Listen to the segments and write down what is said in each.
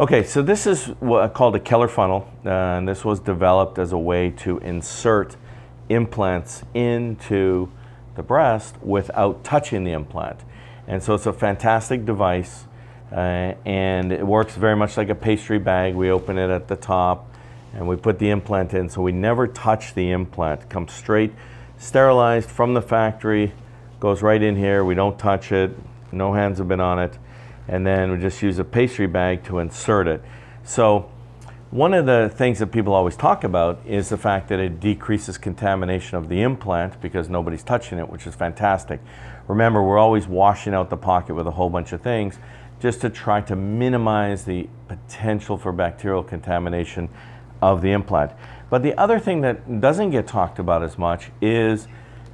Okay, so this is what called a Keller Funnel, and this was developed as a way to insert implants into the breast without touching the implant. And so it's a fantastic device, and it works very much like a pastry bag. We open it at the top and we put the implant in, so we never touch the implant. It comes straight, sterilized from the factory, goes right in here. We don't touch it, no hands have been on it, and then we just use a pastry bag to insert it. So one of the things that people always talk about is the fact that it decreases contamination of the implant because nobody's touching it, which is fantastic. Remember, we're always washing out the pocket with a whole bunch of things just to try to minimize the potential for bacterial contamination of the implant. But the other thing that doesn't get talked about as much is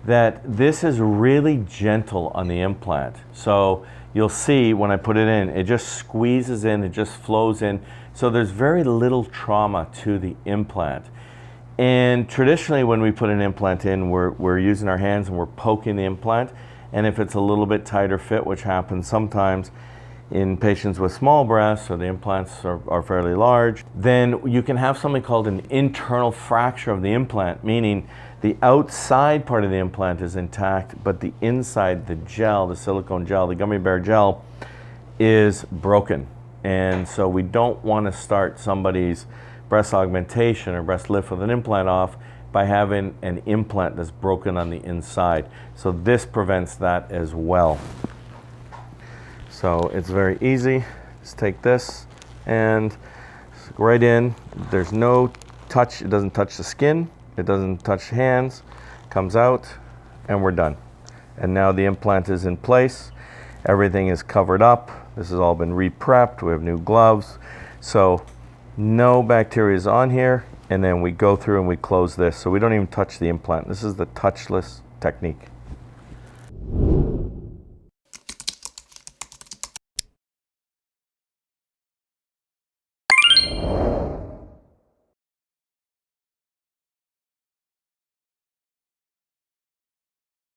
that this is really gentle on the implant. So you'll see when I put it in, it just squeezes in, it just flows in. So there's very little trauma to the implant. And traditionally when we put an implant in, we're using our hands and we're poking the implant. And if it's a little bit tighter fit, which happens sometimes in patients with small breasts or the implants are fairly large, then you can have something called an internal fracture of the implant, meaning the outside part of the implant is intact, but the inside, the gel, the silicone gel, the gummy bear gel, is broken. And so we don't want to start somebody's breast augmentation or breast lift with an implant off by having an implant that's broken on the inside. So this prevents that as well. So it's very easy. Just take this and right in. There's no touch. It doesn't touch the skin. It doesn't touch hands. Comes out and we're done. And now the implant is in place. Everything is covered up. This has all been re-prepped. We have new gloves. So no bacteria is on here. And then we go through and we close this. So we don't even touch the implant. This is the touchless technique.